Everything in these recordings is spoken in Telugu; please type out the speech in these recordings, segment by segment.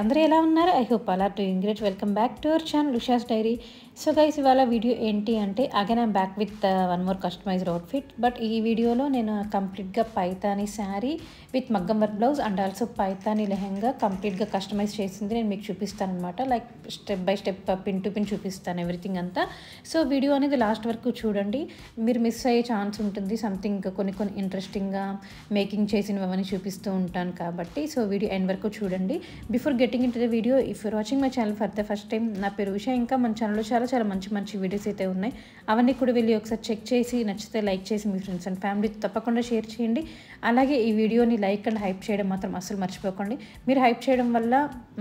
అందరూ ఎలా ఉన్నారు? I hope all are doing great. Welcome back to our channel Usha's diary. So guys, ఇవాళ వీడియో ఏంటి అంటే again I'm back with one more customised outfit. But ఈ వీడియోలో నేను కంప్లీట్గా పైతానీ శారీ విత్ మగ్గం work blouse and also Paithani lehenga కంప్లీట్గా కస్టమైజ్ చేసింది నేను మీకు చూపిస్తాను అనమాట. Like step by step pin to pin చూపిస్తాను ఎవ్రీథింగ్ అంతా. సో వీడియో అనేది లాస్ట్ వరకు చూడండి. మీరు మిస్ అయ్యే ఛాన్స్ ఉంటుంది. సంథింగ్ కొన్ని ఇంట్రెస్టింగ్గా మేకింగ్ చేసినవి అవన్నీ చూపిస్తూ ఉంటాను కాబట్టి సో వీడియో ఎండ్ వరకు చూడండి. Before getting in to the video, if you're watching my channel for the first time, నా పేరు ఉషా. ఇంకా మన ఛానల్లో చాలా మంచి వీడియోస్ అయితే ఉన్నాయి. అవన్నీ కూడా వెళ్ళి ఒకసారి చెక్ చేసి నచ్చితే లైక్ చేసి మీ ఫ్రెండ్స్ అండ్ ఫ్యామిలీతో తప్పకుండా షేర్ చేయండి. అలాగే ఈ వీడియోని లైక్ అండ్ హైప్ చేయడం మాత్రం అస్సలు మర్చిపోకండి. మీరు హైప్ చేయడం వల్ల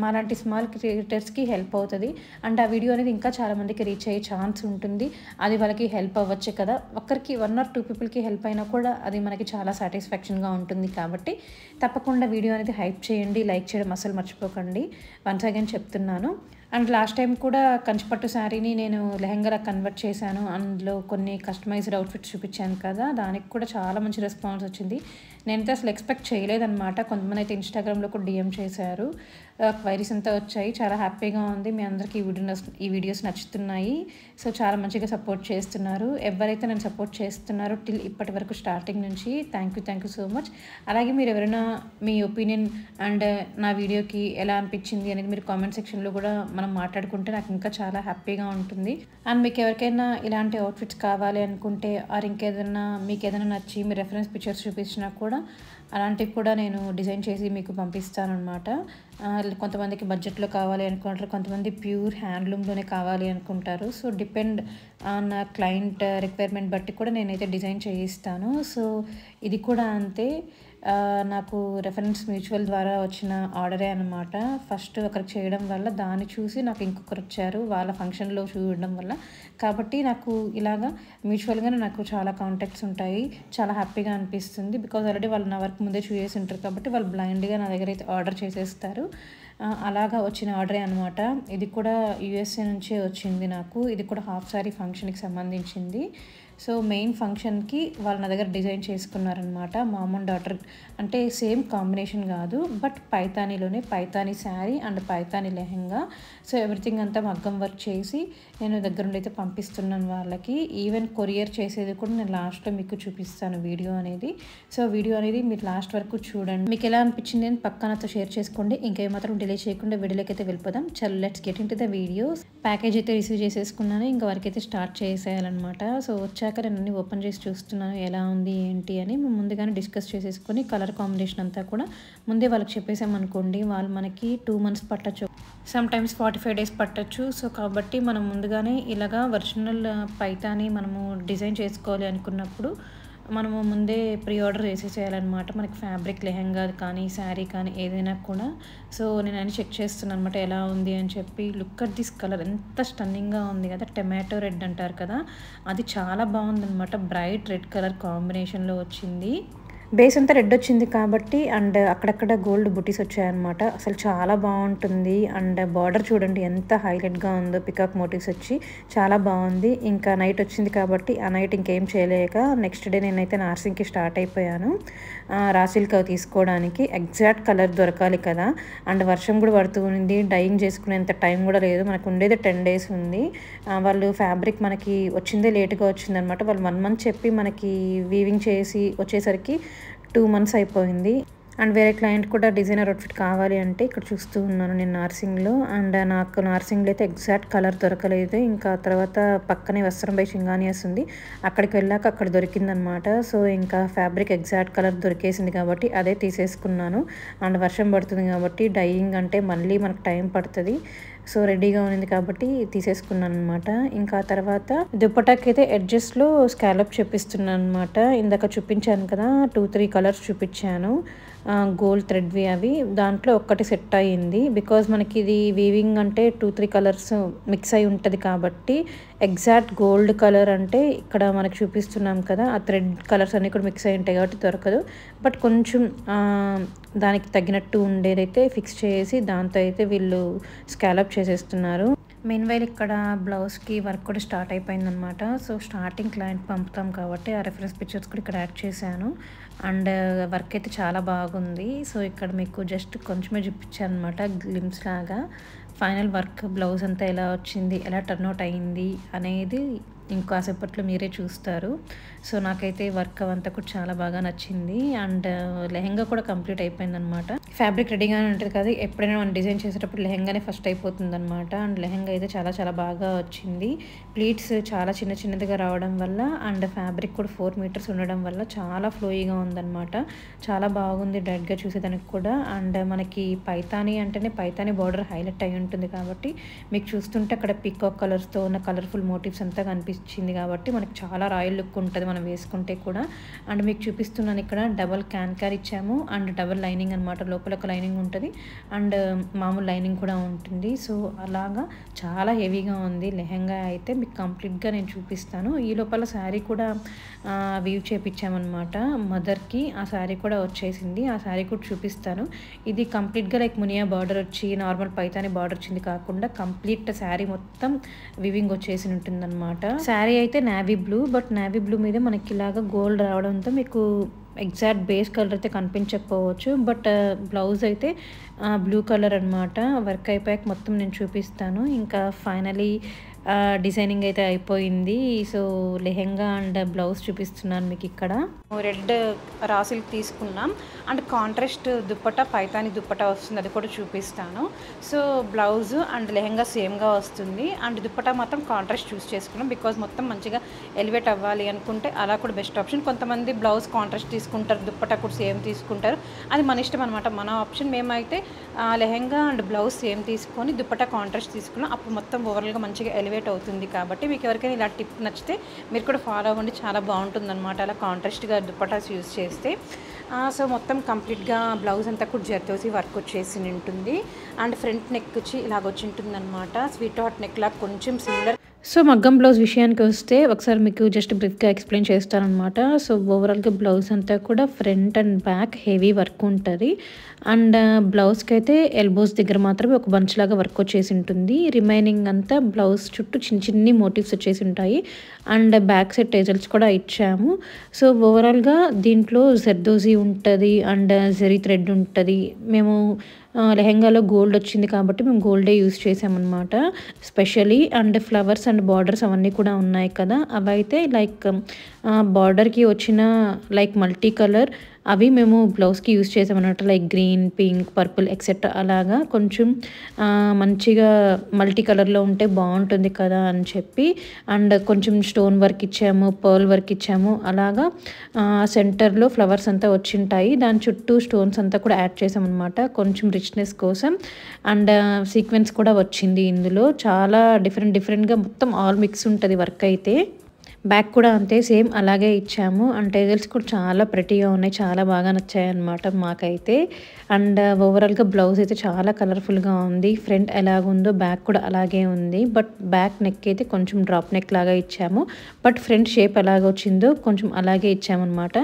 మాలాంటి స్మాల్ క్రియేటర్స్కి హెల్ప్ అవుతుంది అండ్ ఆ వీడియో అనేది ఇంకా చాలామందికి రీచ్ అయ్యే ఛాన్స్ ఉంటుంది. అది వాళ్ళకి హెల్ప్ అవ్వచ్చు కదా. ఒక్కరికి 1 or 2 పీపుల్కి హెల్ప్ అయినా కూడా అది మనకి చాలా సాటిస్ఫాక్షన్గా ఉంటుంది. కాబట్టి తప్పకుండా వీడియో అనేది హైప్ చేయండి, లైక్ చేయడం అస్సలు మర్చిపోకండి. వన్స్ అగైన్ చెప్తున్నాను. అండ్ లాస్ట్ టైం కూడా కంచిపట్టు శారీని నేను లెహంగాలా కన్వర్ట్ చేశాను. అందులో కొన్ని కస్టమైజ్డ్ అవుట్ఫిట్స్ చూపించాను కదా, దానికి కూడా చాలా మంచి రెస్పాన్స్ వచ్చింది. నేనైతే అసలు ఎక్స్పెక్ట్ చేయలేదన్నమాట. కొంతమంది అయితే ఇన్స్టాగ్రామ్లో కూడా డిఎం చేశారు, క్వైరీస్ అంతా వచ్చాయి. చాలా హ్యాపీగా ఉంది. మీ అందరికీ ఈ వీడియోస్ నచ్చుతున్నాయి. సో చాలా మంచిగా సపోర్ట్ చేస్తున్నారు. ఎవరైతే నేను సపోర్ట్ చేస్తున్నారో టిల్ ఇప్పటి వరకు స్టార్టింగ్ నుంచి థ్యాంక్ యూ సో మచ్. అలాగే మీరు ఎవరైనా మీ ఒపీనియన్ అండ్ నా వీడియోకి ఎలా అనిపించింది అనేది మీరు కామెంట్ సెక్షన్లో కూడా మనం మాట్లాడుకుంటే నాకు ఇంకా చాలా హ్యాపీగా ఉంటుంది. అండ్ మీకు ఎవరికైనా ఇలాంటి అవుట్ఫిట్స్ కావాలి అనుకుంటే ఆర్ ఇంకేదైనా మీకు ఏదైనా నచ్చి మీ రెఫరెన్స్ పిక్చర్స్ చూపించినా కూడా అలాంటివి కూడా నేను డిజైన్ చేసి మీకు పంపిస్తాను అనమాట. కొంతమందికి బడ్జెట్లో కావాలి అనుకుంటారు, కొంతమంది ప్యూర్ హ్యాండ్లూమ్లోనే కావాలి అనుకుంటారు. So depend on client requirement బట్టి కూడా నేనైతే డిజైన్ చేయిస్తాను. సో ఇది కూడా అంతే. నాకు రెఫరెన్స్ మ్యూచువల్ ద్వారా వచ్చిన ఆర్డరే అనమాట. ఫస్ట్ ఒకరికి చేయడం వల్ల దాన్ని చూసి నాకు ఇంకొకరు వచ్చారు వాళ్ళ ఫంక్షన్లో చూడడం వల్ల. కాబట్టి నాకు ఇలాగా మ్యూచువల్గా నాకు చాలా కాంటాక్ట్స్ ఉంటాయి. చాలా హ్యాపీగా అనిపిస్తుంది. బికాజ్ ఆల్రెడీ వాళ్ళు నా వర్క్ ముందే చూసేసి ఉంటారు కాబట్టి వాళ్ళు బ్లైండ్గా నా దగ్గర అయితే ఆర్డర్ చేసేస్తారు. అలాగా వచ్చిన ఆర్డరే అనమాట. ఇది కూడా యూఎస్ఏ నుంచే వచ్చింది నాకు. ఇది కూడా హాఫ్ సారీ ఫంక్షన్కి సంబంధించింది. సో మెయిన్ ఫంక్షన్కి వాళ్ళు నా దగ్గర డిజైన్ చేసుకున్నారనమాట. మామ్ అండ్ డాటర్ అంటే సేమ్ కాంబినేషన్ కాదు, బట్ పైతానీలోనే Paithani sari and Paithani lehenga. So everything అంతా మగ్గం వర్క్ చేసి నేను దగ్గరుండి అయితే పంపిస్తున్నాను వాళ్ళకి. ఈవెన్ కొరియర్ చేసేది కూడా నేను లాస్ట్లో మీకు చూపిస్తాను వీడియో అనేది. సో వీడియో అనేది మీరు లాస్ట్ వరకు చూడండి. మీకు ఎలా అనిపించింది అని పక్కనతో షేర్ చేసుకోండి. ఇంకేమాత్రం డిలే చేయకుండా వీడియోలోకి అయితే వెళ్ళిపోదాం. చలో let's get in to the videos. Package అయితే రిసీవ్ చేసేసుకున్నాను. ఇంకా వరకు అయితే స్టార్ట్ చేసేయాలన్నమాట. సో వచ్చాక నేను అన్ని ఓపెన్ చేసి చూస్తున్నాను ఎలా ఉంది ఏంటి అని. మేము ముందుగానే డిస్కస్ చేసేసుకొని కలర్ కాంబినేషన్ అంతా కూడా ముందే వాళ్ళకి చెప్పేసామనుకోండి, వాళ్ళు మనకి 2 months పట్టచ్చు, సమ్టైమ్స్ 45 days పట్టచ్చు. సో కాబట్టి మనం ముందుగానే ఇలాగా ఒరిజినల్ పైతాని మనము డిజైన్ చేసుకోవాలి అనుకున్నప్పుడు మనము ముందే ప్రీ ఆర్డర్ చేసేసేయాలన్నమాట. మనకి ఫ్యాబ్రిక్ లెహంగా కానీ శారీ కానీ ఏదైనా కూడా. సో నేను అన్ని చెక్ చేస్తున్నాను అనమాట ఎలా ఉంది అని చెప్పి. లుక్ అట్ దిస్ కలర్, ఎంత స్టన్నింగ్గా ఉంది కదా. టమాటో రెడ్ అంటారు కదా, అది చాలా బాగుందన్నమాట. బ్రైట్ రెడ్ కలర్ కాంబినేషన్లో వచ్చింది. బేస్ అంతా రెడ్ వచ్చింది కాబట్టి అండ్ అక్కడక్కడ గోల్డ్ బుటీస్ వచ్చాయన్నమాట. అసలు చాలా బాగుంటుంది. అండ్ బార్డర్ చూడండి ఎంత హైలైట్గా ఉందో, పికాక్ మోటివ్స్ వచ్చి చాలా బాగుంది. ఇంకా నైట్ వచ్చింది కాబట్టి ఆ నైట్ ఇంకేం చేయలేక నెక్స్ట్ డే నేనైతే నార్సింగ్కి స్టార్ట్ అయిపోయాను రాసిల్క్ తీసుకోవడానికి. ఎగ్జాక్ట్ కలర్ దొరకాలి కదా. అండ్ వర్షం కూడా పడుతూ ఉంది. డైయింగ్ చేసుకునేంత టైం కూడా లేదు. మనకు ఉండేది 10 days ఉంది. వాళ్ళు ఫ్యాబ్రిక్ మనకి వచ్చిందే లేట్గా వచ్చిందనమాట. వాళ్ళు 1 month చెప్పి మనకి వీవింగ్ చేసి వచ్చేసరికి 2 months అయిపోయింది. అండ్ వేరే క్లయింట్ కూడా డిజైనర్ అవుట్ఫిట్ కావాలి అంటే ఇక్కడ చూస్తూ ఉన్నాను నేను నార్సింగ్లో. అండ్ నాకు నార్సింగ్లో అయితే ఎగ్జాక్ట్ కలర్ దొరకలేదు. ఇంకా తర్వాత పక్కనే వస్త్రం బై సింగానియాస్ ఉంది, అక్కడికి వెళ్ళాక అక్కడ దొరికిందనమాట. సో ఇంకా ఫ్యాబ్రిక్ ఎగ్జాక్ట్ కలర్ దొరికేసింది కాబట్టి అదే తీసేసుకున్నాను. అండ్ వర్షం పడుతుంది కాబట్టి డైయింగ్ అంటే మళ్ళీ మనకు టైం పడుతుంది. సో రెడీగా ఉంది కాబట్టి తీసేసుకున్నాను అనమాట. ఇంకా తర్వాత దుపట్టాకి అయితే ఎడ్జెస్లో స్కాలప్ చూపిస్తున్నాను అనమాట. ఇందాక చూపించాను కదా 2-3 కలర్స్ చూపించాను, గోల్డ్ థ్రెడ్వి. అవి దాంట్లో ఒక్కటి సెట్ అయ్యింది. బికాజ్ మనకి ఇది వీవింగ్ అంటే 2-3 కలర్స్ మిక్స్ అయి ఉంటుంది కాబట్టి ఎగ్జాక్ట్ గోల్డ్ కలర్ అంటే ఇక్కడ మనకు చూపిస్తున్నాం కదా, ఆ థ్రెడ్ కలర్స్ అన్నీ కూడా మిక్స్ అయి ఉంటాయి కాబట్టి దొరకదు. బట్ కొంచెం దానికి తగినట్టు ఉండేదైతే ఫిక్స్ చేసి దాంతో అయితే వీళ్ళు స్కాలప్ చేసేస్తున్నారు. మెయిన్వైల్ ఇక్కడ బ్లౌజ్కి వర్క్ కూడా స్టార్ట్ అయిపోయిందనమాట. సో స్టార్టింగ్ క్లయింట్ పంపుతాం కాబట్టి ఆ రెఫరెన్స్ పిక్చర్స్ కూడా ఇక్కడ యాడ్ చేశాను. అండ్ వర్క్ అయితే చాలా బాగుంది. సో ఇక్కడ మీకు జస్ట్ కొంచెమే చూపించాను అనమాట, గ్లిమ్స్ లాగా. ఫైనల్ వర్క్ బ్లౌజ్ అంతా ఎలా వచ్చింది, ఎలా టర్న్ అవుట్ అయింది అనేది ఇంకాసేపట్లో మీరే చూస్తారు. సో నాకైతే వర్క్ అవంతా కూడా చాలా బాగా నచ్చింది. అండ్ లెహెంగా కూడా కంప్లీట్ అయిపోయిందనమాట. ఫ్యాబ్రిక్ రెడీగానే ఉంటుంది కదా, ఎప్పుడైనా మనం డిజైన్ చేసేటప్పుడు లెహెంగానే ఫస్ట్ అయిపోతుంది అనమాట. అండ్ లెహెంగా అయితే చాలా చాలా బాగా వచ్చింది. ప్లీట్స్ చాలా చిన్న చిన్నదిగా రావడం వల్ల అండ్ ఫ్యాబ్రిక్ కూడా 4 మీటర్స్ ఉండడం వల్ల చాలా ఫ్లోయిగా ఉందన్నమాట. చాలా బాగుంది డైరెక్ట్గా చూసేదానికి కూడా. అండ్ మనకి పైతానీ అంటేనే పైతానీ బార్డర్ హైలైట్ అయి ఉంటుంది కాబట్టి మీకు చూస్తుంటే అక్కడ పీకాక్ కలర్స్తో ఉన్న కలర్ఫుల్ మోటివ్స్ అంతా కనిపించింది కాబట్టి మనకి చాలా రాయల్ లుక్ ఉంటుంది మనం వేసుకుంటే కూడా. అండ్ మీకు చూపిస్తున్నాను ఇక్కడ డబల్ క్యాన్ ఇచ్చాము అండ్ డబల్ లైనింగ్ అనమాట. లోపల ఒక లైనింగ్ ఉంటుంది అండ్ మామూలు లైనింగ్ కూడా ఉంటుంది. సో అలాగా చాలా హెవీగా ఉంది లెహెంగా అయితే. మీకు కంప్లీట్గా నేను చూపిస్తాను. ఈ లోపల శారీ కూడా వీవ్ చేపించామన్నమాట మదర్కి. ఆ శారీ కూడా వచ్చేసింది, ఆ శారీ కూడా చూపిస్తాను. ఇది కంప్లీట్గా లైక్ మునియా బార్డర్ వచ్చి నార్మల్ పైతాని బార్డర్ వచ్చింది కాకుండా కంప్లీట్ శారీ మొత్తం వివింగ్ వచ్చేసి ఉంటుందన్నమాట. శారీ అయితే navy blue, but navy blue మీద మనకి ఇలాగా గోల్డ్ రావడంతో మీకు ఎగ్జాక్ట్ బేస్ కలర్ అయితే కనిపించకపోవచ్చు. బట్ బ్లౌజ్ అయితే బ్లూ కలర్ అనమాట. వర్క్ అయిపోయాక మొత్తం నేను చూపిస్తాను. ఇంకా ఫైనలీ డిజైనింగ్ అయితే అయిపోయింది. సో లెహెంగా అండ్ బ్లౌజ్ చూపిస్తున్నాను మీకు ఇక్కడ. రెడ్ రా సిల్క్ తీసుకున్నాం అండ్ కాంట్రాస్ట్ దుప్పటా పైతాని దుప్పటా వస్తుంది, అది కూడా చూపిస్తాను. సో బ్లౌజ్ అండ్ లెహెంగా సేమ్గా వస్తుంది అండ్ దుప్పటా మాత్రం కాంట్రాస్ట్ చూస్ చేసుకున్నాం బికాజ్ మొత్తం మంచిగా ఎలివేట్ అవ్వాలి అనుకుంటే అలా కూడా బెస్ట్ ఆప్షన్. కొంతమంది బ్లౌజ్ కాంట్రాస్ట్ తీసుకుంటారు, దుప్పటా కూడా సేమ్ తీసుకుంటారు, అది మన ఇష్టం అనమాట. మన ఆప్షన్ మేమైతే లెహెంగా అండ్ బ్లౌజ్ సేమ్ తీసుకొని దుప్పటా కాంట్రాస్ట్ తీసుకున్నాం. అప్పుడు మొత్తం ఓవరాల్గా మంచిగా ఎలివేట్ అవుతుంది కాబట్టి మీకు ఎవరికైనా ఇలా టిప్ నచ్చితే మీరు కూడా ఫాలో అవ్వండి, చాలా బాగుంటుంది అనమాట అలా కాంట్రాస్ట్గా దుప్పటాస్ యూజ్ చేస్తే. సో మొత్తం కంప్లీట్గా బ్లౌజ్ అంతా కూడా జర్దోసి వర్క్ వచ్చేసి ఉంటుంది అండ్ ఫ్రంట్ నెక్ వచ్చి ఇలాగ వచ్చి ఉంటుంది అనమాట. స్వీట్ హార్ట్ నెక్ లాగా కొంచెం సిమిలర్. సో మగ్గం బ్లౌజ్ విషయానికి వస్తే ఒకసారి మీకు జస్ట్ బ్రీఫ్గా ఎక్స్ప్లెయిన్ చేస్తానమాట. సో ఓవరాల్గా బ్లౌజ్ అంతా కూడా front and back heavy work ఉంటుంది అండ్ బ్లౌజ్కి అయితే ఎల్బోస్ దగ్గర మాత్రమే ఒక బంచ్ లాగా వర్క్ వచ్చేసి ఉంటుంది. రిమైనింగ్ అంతా బ్లౌజ్ చుట్టూ చిన్న చిన్ని మోటివ్స్ వచ్చేసి ఉంటాయి అండ్ బ్యాక్ సైడ్ టేజల్స్ కూడా ఇచ్చాము. సో ఓవరాల్గా దీంట్లో జర్దోజీ ఉంటుంది అండ్ జెరీ థ్రెడ్ ఉంటుంది. మేము లెహెంగాలో గోల్డ్ వచ్చింది కాబట్టి మేము గోల్డే యూస్ చేసామన్నమాట especially. And flowers and borders అవన్నీ కూడా ఉన్నాయి కదా, అవైతే లైక్ బార్డర్కి వచ్చిన లైక్ మల్టీ కలర్ అవి మేము బ్లౌజ్కి యూస్ చేసామన్నమాట. Like green, pink, purple etcetera అలాగా కొంచెం మంచిగా మల్టీ కలర్లో ఉంటే బాగుంటుంది కదా అని చెప్పి అండ్ కొంచెం స్టోన్ వర్క్ ఇచ్చాము, పర్ల్ వర్క్ ఇచ్చాము. అలాగా సెంటర్లో ఫ్లవర్స్ అంతా వచ్చింటాయి, దాని చుట్టూ స్టోన్స్ అంతా కూడా యాడ్ చేసామన్నమాట కొంచెం రిచ్నెస్ కోసం. అండ్ సీక్వెన్స్ కూడా వచ్చింది ఇందులో. చాలా డిఫరెంట్గా మొత్తం ఆల్ మిక్స్ ఉంటుంది వర్క్ అయితే. బ్యాక్ కూడా అంతే సేమ్ అలాగే ఇచ్చాము అండ్ టేజల్స్ కూడా చాలా ప్రెటీగా ఉన్నాయి, చాలా బాగా నచ్చాయి అన్నమాట మాకైతే. అండ్ ఓవరాల్గా బ్లౌజ్ అయితే చాలా కలర్ఫుల్గా ఉంది. ఫ్రంట్ ఎలాగుందో బ్యాక్ కూడా అలాగే ఉంది. బట్ బ్యాక్ నెక్ అయితే కొంచెం డ్రాప్ నెక్ లాగా ఇచ్చాము, బట్ ఫ్రంట్ షేప్ ఎలాగ వచ్చిందో కొంచెం అలాగే ఇచ్చామన్నమాట.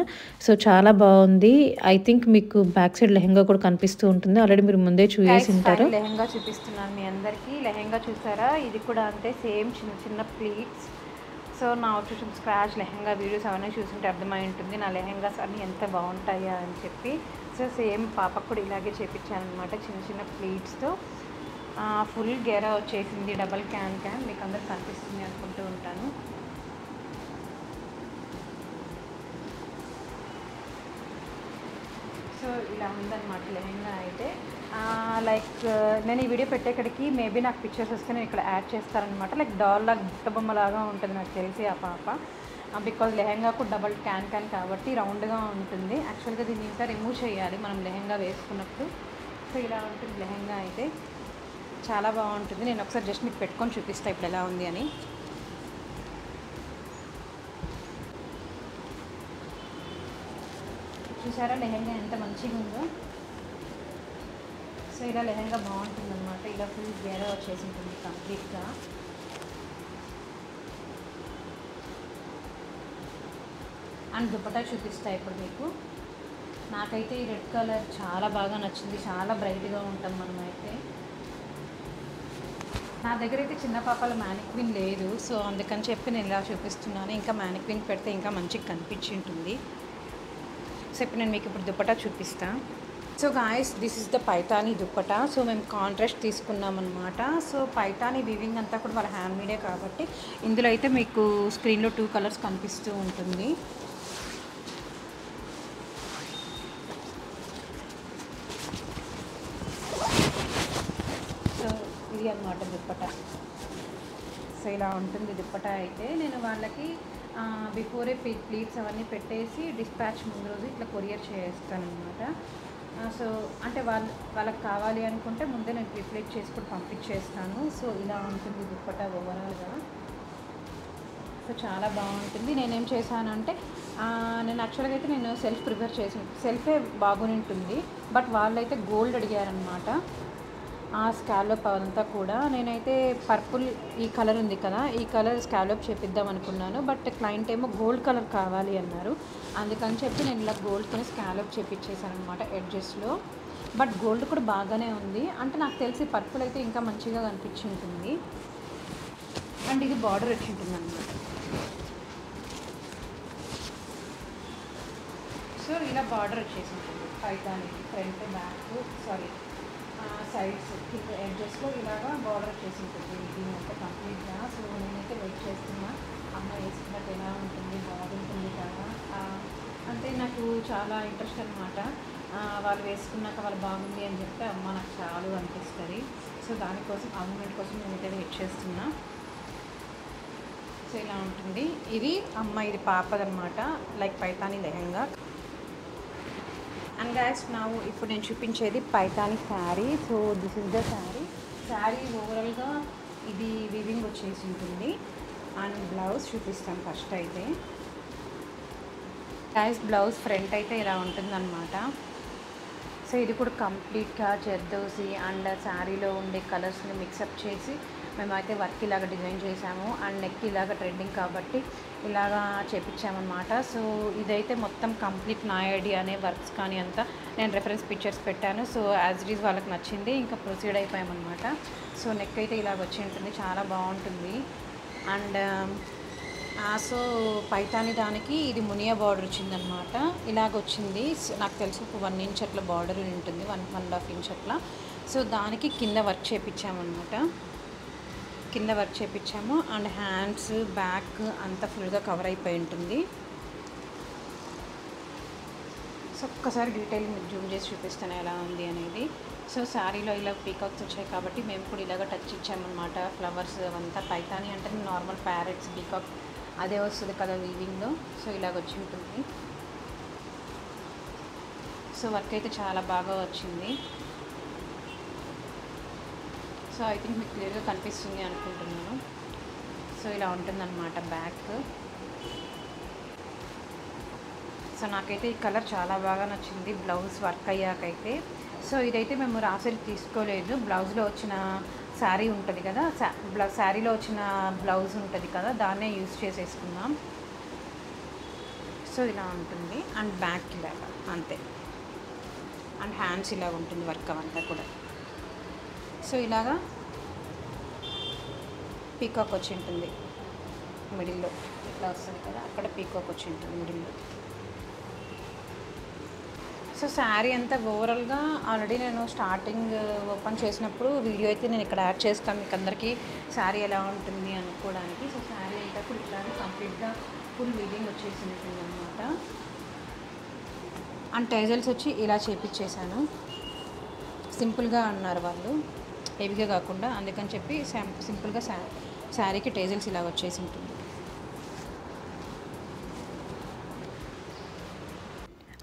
సో చాలా బాగుంది. ఐ థింక్ మీకు బ్యాక్ సైడ్ లెహెంగా కూడా కనిపిస్తూ ఉంటుంది, ఆల్రెడీ మీరు ముందే చూసేసి ఉంటారు. లెహెంగా చూపిస్తున్నాను మీ అందరికీ. లెహెంగా చూసారా, ఇది కూడా అంతే సేమ్ చిన్న చిన్న ప్లీట్స్. సో నా వచ్చి స్క్రాచ్ లెహెంగా వీడియోస్ అవన్నీ చూస్తుంటే అర్థమై ఉంటుంది నా లెహెంగాస్ అన్నీ ఎంత బాగుంటాయా అని చెప్పి. సో సేమ్ పాపకు కూడా ఇలాగే చేపించాను అనమాట చిన్న చిన్న ప్లీట్స్తో. ఫుల్ గెరా వచ్చేసింది, డబల్ క్యాన్ మీకు అందరికి కనిపిస్తుంది అనుకుంటూ ఉంటాను. సో ఇలా ఉందన్నమాట లెహెంగా అయితే. లైక్ నేను ఈ వీడియో పెట్టేక్కడికి మేబీ నాకు పిక్చర్స్ వస్తే నేను ఇక్కడ యాడ్ చేస్తారనమాట. లైక్ డాల్ లాగా బుట్టబొమ్మలాగా ఉంటుంది నాకు తెలిసి ఆ పాప, బికాజ్ లెహెంగా కూడా డబల్ క్యాన్ కాబట్టి రౌండ్గా ఉంటుంది. యాక్చువల్గా దీన్ని ఇంకా రిమూవ్ చేయాలి మనం లెహెంగా వేసుకున్నప్పుడు. సో ఇలా ఉంటుంది లెహెంగా అయితే, చాలా బాగుంటుంది. నేను ఒకసారి జస్ట్ మీకు పెట్టుకొని చూపిస్తాను ఇప్పుడు ఎలా ఉంది అని. చూసారా లెహెంగా ఎంత మంచిగా ఉందో. సో ఇలా లెహెంగా బాగుంటుంది అనమాట. ఇలా ఫుల్ గేరా వచ్చేసి ఉంటుంది కంప్లీట్గా. అండ్ దుపట్టా చూపిస్తా ఇప్పుడు మీకు. నాకైతే ఈ రెడ్ కలర్ చాలా బాగా నచ్చింది, చాలా బ్రైట్గా ఉంటాం మనమైతే. నా దగ్గర అయితే చిన్న పాపల మ్యానిక్విన్ లేదు, సో అందుకని చెప్పి నేను ఇలా చూపిస్తున్నాను. ఇంకా మ్యానిక్విన్ పెడితే ఇంకా మంచిగా కనిపించి ఉంటుంది. సో ఇప్పుడు నేను మీకు ఇప్పుడు దుప్పటా చూపిస్తాను. So guys, this is the Paithani dupatta. So మేము కాంట్రాస్ట్ తీసుకున్నాం అనమాట. సో పైతానీ వీవింగ్ అంతా కూడా వాళ్ళ హ్యాండ్మేడే కాబట్టి ఇందులో అయితే మీకు స్క్రీన్లో 2 కలర్స్ కనిపిస్తూ ఉంటుంది. సో ఇది అన్నమాట దుప్పటా. సో ఇలా ఉంటుంది దుప్పటా. అయితే నేను వాళ్ళకి బిఫోరే ప్లీట్స్ అవన్నీ పెట్టేసి డిస్పాచ్ ముందు రోజు ఇట్లా కొరియర్ చేస్తానమాట. సో అంటే వాళ్ళకి కావాలి అనుకుంటే ముందే నేను ప్రిప్లేట్ చేసి కూడా పంపించేస్తాను. సో ఇలా ఉంటుంది దుప్పటా ఓవరాల్గా. సో చాలా బాగుంటుంది. నేనేం చేశానంటే నేను యాక్చువల్గా అయితే నేను సెల్ఫ్ ప్రిపేర్ చేసి సెల్ఫే బాగుని ఉంటుంది, బట్ వాళ్ళైతే గోల్డ్ అడిగారనమాట. ఆ స్కాలోప్ అదంతా కూడా నేనైతే పర్పుల్ ఈ కలర్ ఉంది కదా, ఈ కలర్ స్కాలోప్ చేపిద్దాం అనుకున్నాను. బట్ క్లయింట్ ఏమో గోల్డ్ కలర్ కావాలి అన్నారు. అందుకని చెప్పి నేను ఇలా గోల్డ్తో స్కాలోప్ చేపించేసాను అనమాట ఎడ్జెస్లో. బట్ గోల్డ్ కూడా బాగానే ఉంది. అంటే నాకు తెలిసి పర్పుల్ అయితే ఇంకా మంచిగా కనిపించి ఉంటుంది. అండ్ ఇది బార్డర్ వచ్చి ఉంటుంది అనమాట. సో ఇలా బార్డర్ వచ్చేసి ఉంటుంది పైతానికి, ఫ్రంట్ బ్యాక్ సైడ్స్ కింద ఎడ్జెస్లో ఇలాగా బార్డర్ వచ్చేసి ఉంటుంది. ఇది మొత్తం కంప్లీట్గా. సో నేనైతే వెయిట్ చేస్తున్నా, అమ్మ వేసుకున్నట్టు ఎలా ఉంటుంది, బాగుంటుంది కదా. అంటే నాకు చాలా ఇంట్రెస్ట్ అనమాట. వాళ్ళు వేసుకున్నాక వాళ్ళు బాగుంది అని చెప్తే అమ్మ నాకు చాలా అనిపిస్తుంది. సో దానికోసం ఆ మూమెంట్ కోసం నేనైతే వెయిట్ చేస్తున్నా. సో ఇలా ఉంటుంది. ఇది ఇది పాపదనమాట, like Paithani lehenga. And guys ఇప్పుడు నేను చూపించేది Paithani sari. So this is the sari ఓవరాల్గా ఇది వీవింగ్ వచ్చేసి ఉంటుంది. అండ్ బ్లౌజ్ చూపిస్తాను ఫస్ట్ అయితే. గైస్ బ్లౌజ్ ఫ్రంట్ అయితే ఇలా ఉంటుందన్నమాట. సో ఇది కూడా కంప్లీట్గా జర్దోసి అండ్ శారీలో ఉండే కలర్స్ని మిక్సప్ చేసి మేమైతే వర్క్ ఇలాగ డిజైన్ చేసాము. అండ్ నెక్ ఇలాగ ట్రెండింగ్ కాబట్టి ఇలాగా చేపించామన్నమాట. సో ఇదైతే మొత్తం కంప్లీట్ నా ఐడియానే, వర్క్స్ కానీ అంతా నేను రెఫరెన్స్ పిక్చర్స్ పెట్టాను. సో యాజ్ ఇట్ ఈజ్ వాళ్ళకి నచ్చింది, ఇంకా ప్రొసీడ్ అయిపోయామన్నమాట. సో నెక్ అయితే ఇలాగ వచ్చి ఉంటుంది, చాలా బాగుంటుంది. అండ్ సో పైతాని దానికి ఇది మునియా బార్డర్ వచ్చిందనమాట. ఇలాగ వచ్చింది. నాకు తెలిసి ఒక 1 ఇంచ్ అట్లా బార్డర్ ఉంటుంది, 1.5 ఇంచ్ అట్లా. సో దానికి కింద వర్క్ చేయించామన్నమాట. కింద వర్క్ చేయించాము. అండ్ హ్యాండ్స్ బ్యాక్ అంతా ఫుల్గా కవర్ అయిపోయి ఉంటుంది. సో ఒక్కసారి డీటెయిల్ మీకు జూమ్ చేసి చూపిస్తాను ఎలా ఉంది అనేది. సో శారీలో ఇలా పీకాక్స్ వచ్చాయి కాబట్టి మేము కూడా ఇలాగ టచ్ ఇచ్చామన్నమాట. ఫ్లవర్స్ అవంతా పైతాని అంటే నార్మల్ ప్యారెట్స్ పీకాక్ అదే వస్తుంది కదా వీవింగ్లో. సో ఇలాగ వచ్చి ఉంటుంది. సో వర్క్ అయితే చాలా బాగా వచ్చింది. సో ఐ థింక్ మీకు క్లియర్గా కనిపిస్తుంది అనుకుంటున్నాను. సో ఇలా ఉంటుందన్నమాట బ్యాక్. సో నాకైతే ఈ కలర్ చాలా బాగా నచ్చింది బ్లౌజ్ వర్క్ అయ్యాకైతే. సో ఇదైతే మేము రాసరి తీసుకోలేదు, బ్లౌజ్లో వచ్చిన శారీ ఉంటుంది కదా, శారీలో వచ్చిన బ్లౌజ్ ఉంటుంది కదా, దాన్నే యూజ్ చేసేసుకున్నాం. సో ఇలా ఉంటుంది. అండ్ బ్యాక్ ఇలాగా అంతే. అండ్ హ్యాండ్స్ ఇలా ఉంటుంది వర్క్ అవంతా కూడా. సో ఇలాగా పీకాక్ వచ్చి ఉంటుంది మిడిల్లో, ఇట్లా వస్తుంది కదా, అక్కడ పీకాక్ వచ్చి ఉంటుంది మిడిల్లో. సో శారీ అంతా ఓవరాల్గా ఆల్రెడీ నేను స్టార్టింగ్ ఓపెన్ చేసినప్పుడు వీడియో అయితే నేను ఇక్కడ యాడ్ చేస్తాను మీకు అందరికీ శారీ ఎలా ఉంటుంది అనుకోవడానికి. సో శారీ అంతా కూడా ఇట్లాగే కంప్లీట్గా ఫుల్ వీవింగ్ వచ్చేసి ఉంటుంది అనమాట. అండ్ టైజల్స్ వచ్చి ఇలా చేపించేసాను. సింపుల్గా అన్నారు వాళ్ళు, హెవీగా కాకుండా, అందుకని చెప్పి సింపుల్గా శారీకి టేజల్స్ ఇలా వచ్చేసి ఉంటుంది.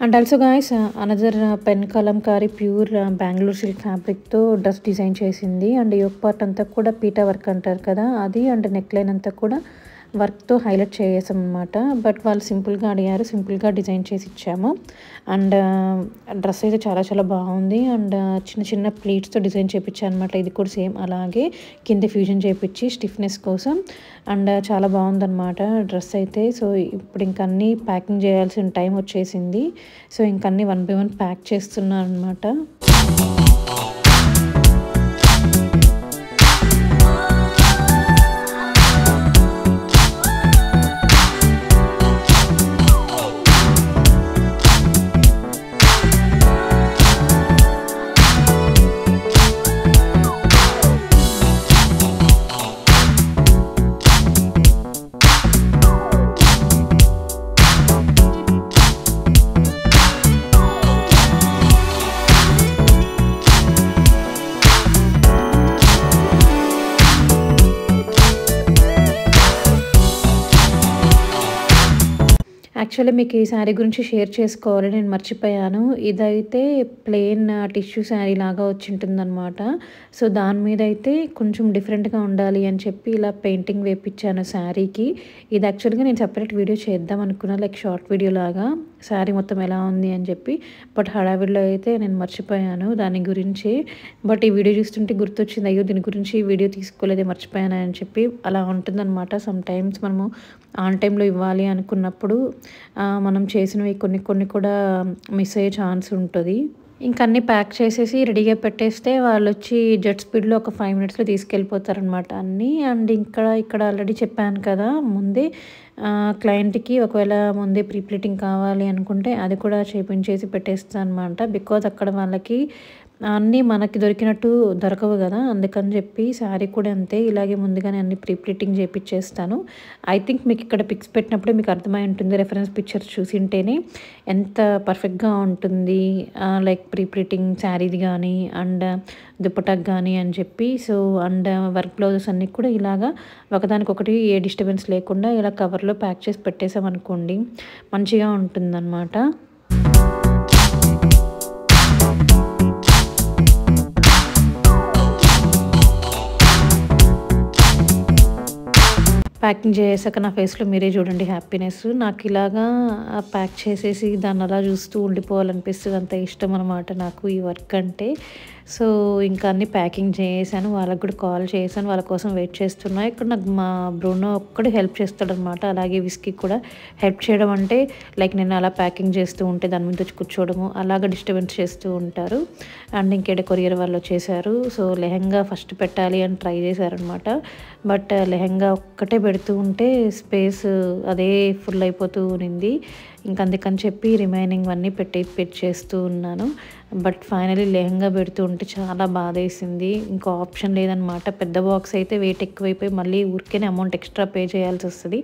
And also guys another pen Kalamkari pure Bengaluru silk ఫ్యాబ్రిక్తో డ్రెస్ డిజైన్ చేసింది. అండ్ యోక్ పార్ట్ అంతా కూడా పీటా వర్క్ అంటారు కదా అది, అండ్ నెక్ లైన్ అంతా కూడా వర్క్తో హైలైట్ చేసాం అనమాట. బట్ వాళ్ళు సింపుల్గా అడిగారు, సింపుల్గా డిజైన్ చేసి ఇచ్చాము. అండ్ డ్రెస్ అయితే చాలా చాలా బాగుంది. అండ్ చిన్న చిన్న ప్లీట్స్తో డిజైన్ చేయించాను అనమాట. ఇది కూడా సేమ్ అలాగే కింద ఫ్యూజన్ చేయించి స్టిఫ్నెస్ కోసం. అండ్ చాలా బాగుందన్నమాట డ్రెస్ అయితే. సో ఇప్పుడు ఇంక అన్నీ ప్యాకింగ్ చేయాల్సిన టైం వచ్చేసింది. సో ఇంకన్నీ 1 by 1 ప్యాక్ చేస్తున్నాను అనమాట. యాక్చువల్లీ మీకు ఈ శారీ గురించి షేర్ చేసుకోవాలి, నేను మర్చిపోయాను. ఇదైతే ప్లెయిన్ టిష్యూ శారీ లాగా వచ్చింటుందనమాట. సో దాని మీద అయితే కొంచెం డిఫరెంట్గా ఉండాలి అని చెప్పి ఇలా పెయింటింగ్ వేపించాను శారీకి. ఇది యాక్చువల్గా నేను సపరేట్ వీడియో చేద్దాం అనుకున్నా, లైక్ షార్ట్ వీడియో లాగా శారీ మొత్తం ఎలా ఉంది అని చెప్పి. బట్ హడావిడిలో అయితే నేను మర్చిపోయాను దాని గురించి. బట్ ఈ వీడియో చూస్తుంటే గుర్తొచ్చింది, అయ్యో దీని గురించి వీడియో తీసుకోలేదే, మర్చిపోయాను అని చెప్పి. అలా ఉంటుందన్నమాట. సమ్ టైమ్స్ మనము ఆన్ టైంలో ఇవ్వాలి అనుకున్నప్పుడు మనం చేసినవి కొన్ని కొన్ని కూడా మిస్ అయ్యే ఛాన్స్ ఉంటుంది. ఇంక అన్నీ ప్యాక్ చేసేసి రెడీగా పెట్టేస్తే వాళ్ళు వచ్చి జెట్ స్పీడ్లో ఒక 5 మినిట్స్లో తీసుకెళ్ళిపోతారనమాట అన్నీ. అండ్ ఇక్కడ ఆల్రెడీ చెప్పాను కదా ముందే, క్లయింట్కి ఒకవేళ ముందే ప్రీ ప్లీటింగ్ కావాలి అనుకుంటే అది కూడా చేపించేసి పెట్టేస్తాను అనమాట. బికాజ్ అక్కడ వాళ్ళకి అన్నీ మనకి దొరికినట్టు దొరకవు కదా, అందుకని చెప్పి శారీ కూడా అంతే, ఇలాగే ముందుగానే అన్ని ప్రీ ప్లీటింగ్ చేయించేస్తాను. ఐ థింక్ మీకు ఇక్కడ పిక్స్ పెట్టినప్పుడే మీకు అర్థమై ఉంటుంది, రెఫరెన్స్ పిక్చర్స్ చూసింటేనే ఎంత పర్ఫెక్ట్గా ఉంటుంది లైక్ ప్రీ ప్లీటింగ్ శారీది కానీ అండ్ దుప్పటాకు కానీ అని చెప్పి. సో అండ్ వర్క్ బ్లౌజెస్ అన్నీ కూడా ఇలాగా ఒకదానికొకటి ఏ డిస్టర్బెన్స్ లేకుండా ఇలా కవర్లో ప్యాక్ చేసి పెట్టేసామనుకోండి, మంచిగా ఉంటుందన్నమాట. ప్యాకింగ్ చేసాక నా ఫేస్లో మీరే చూడండి హ్యాపీనెస్. నాకు ఇలాగా ప్యాక్ చేసేసి దాన్ని అలా చూస్తూ ఉండిపోవాలనిపిస్తుంది, అంత ఇష్టం అనమాట నాకు ఈ వర్క్ అంటే. సో ఇంకా అన్నీ ప్యాకింగ్ చేసాను, వాళ్ళకి కూడా కాల్ చేశాను, వాళ్ళ కోసం వెయిట్ చేస్తున్నా. ఇక్కడ నాకు మా బ్రూనో ఒక్కడు హెల్ప్ చేస్తాడనమాట. అలాగే విస్కీ కూడా హెల్ప్ చేయడం అంటే లైక్ నేను అలా ప్యాకింగ్ చేస్తూ ఉంటే దాని మీద వచ్చి కూర్చోవడము అలాగా డిస్టర్బెన్స్ చేస్తూ ఉంటారు. అండ్ ఇంకేడ కొరియర్ వాళ్ళు వచ్చేసారు. సో లెహంగా ఫస్ట్ పెట్టాలి అని ట్రై చేశారనమాట. బట్ లెహంగా ఒక్కటే పెడుతూ ఉంటే స్పేస్ అదే ఫుల్ అయిపోతూ ఉన్నింది. ఇంక అందుకని చెప్పి రిమైనింగ్ అన్నీ చేస్తూ ఉన్నాను. బట్ ఫైనలీ లెహంగా పెడుతూ ఉంటే చాలా బాధ వేసింది. ఇంకో ఆప్షన్ లేదనమాట. పెద్ద బాక్స్ అయితే వెయిట్ ఎక్కువైపోయి మళ్ళీ ఊరికేనే అమౌంట్ ఎక్స్ట్రా పే చేయాల్సి వస్తుంది.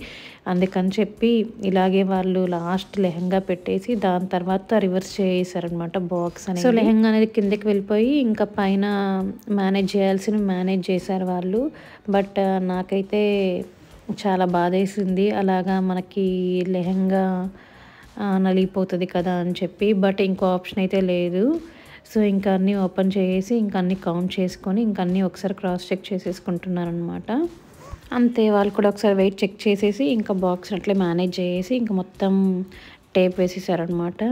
అందుకని చెప్పి ఇలాగే వాళ్ళు లాస్ట్ లెహంగా పెట్టేసి దాని తర్వాత రివర్స్ చేసారనమాట బాక్స్ అనేది. సో లెహంగా అనేది కిందకి వెళ్ళిపోయి ఇంకా పైన మేనేజ్ చేశారు వాళ్ళు. బట్ నాకైతే చాలా బాధ వేసింది, అలాగా మనకి లెహంగా నలిగిపోతుంది కదా అని చెప్పి. బట్ ఇంకో ఆప్షన్ అయితే లేదు. సో ఇంకా అన్నీ ఓపెన్ చేసి ఇంకా అన్నీ కౌంట్ చేసుకొని ఇంకా అన్నీ ఒకసారి క్రాస్ చెక్ చేసేసుకుంటున్నారనమాట. అంతే, వాళ్ళు కూడా ఒకసారి వెయిట్ చెక్ చేసేసి ఇంకా బాక్స్ అట్లే మేనేజ్ చేసి ఇంకా మొత్తం టేప్ వేసేసారనమాట.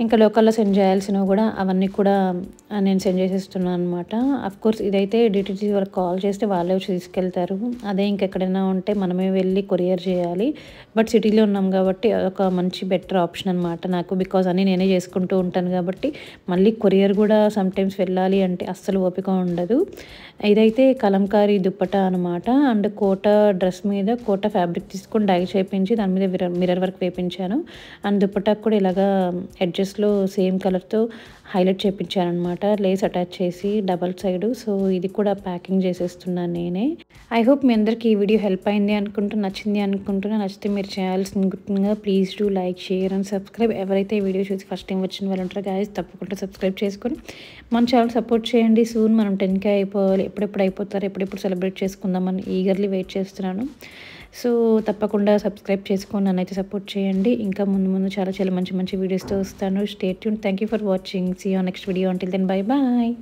ఇంకా లోకల్లో సెండ్ చేయాల్సినవి కూడా అవన్నీ కూడా నేను సెండ్ చేసేస్తున్నాను అనమాట. అఫ్కోర్స్ ఇదైతే డిటిసి వాళ్ళకి కాల్ చేస్తే వాళ్ళే వచ్చి తీసుకెళ్తారు. అదే ఇంకెక్కడైనా ఉంటే మనమే వెళ్ళి కొరియర్ చేయాలి. బట్ సిటీలో ఉన్నాం కాబట్టి అదొక మంచి బెటర్ ఆప్షన్ అనమాట నాకు. బికాజ్ అన్నీ నేనే చేసుకుంటూ ఉంటాను కాబట్టి మళ్ళీ కొరియర్ కూడా సమ్టైమ్స్ వెళ్ళాలి అంటే అస్సలు ఓపిక ఉండదు. ఇదైతే కలంకారీ దుప్పటా అనమాట. అండ్ కోట డ్రెస్ మీద కోట ఫ్యాబ్రిక్ తీసుకొని డై చేయించి దాని మీద మిర్రర్ వర్క్ వేయించాను. అండ్ దుప్పటాకు కూడా ఇలాగా ఎడ్జెస్లో సేమ్ కలర్తో హైలైట్ చేయించాను అనమాట, లేస్ అటాచ్ చేసి డబల్ సైడు. సో ఇది కూడా ప్యాకింగ్ చేసేస్తున్నాను నేనే. ఐ హోప్ మీ అందరికీ ఈ వీడియో హెల్ప్ అయింది నచ్చింది అనుకుంటున్నా. నచ్చితే మీరు చేయాల్సిన గుర్తుగా please do like, share and subscribe. ఎవరైతే ఈ వీడియో చూసి ఫస్ట్ టైం వచ్చిన వాళ్ళు ఉంటారో గాయస్ తప్పకుండా సబ్స్క్రైబ్ చేసుకొని మన ఛానల్ సపోర్ట్ చేయండి. సూన్ మనం 10K అయిపోవాలి. ఎప్పుడెప్పుడు అయిపోతారు, ఎప్పుడెప్పుడు సెలబ్రేట్ చేసుకుందామని ఈగర్లీ వెయిట్ చేస్తున్నాను. సో తప్పకుండా సబ్స్క్రైబ్ చేసుకొని నన్నైతే సపోర్ట్ చేయండి. ఇంకా ముందు చాలా మంచి వీడియోస్తో వస్తాను. Stay tune. Thank you for watching. See you next video. Until then bye bye.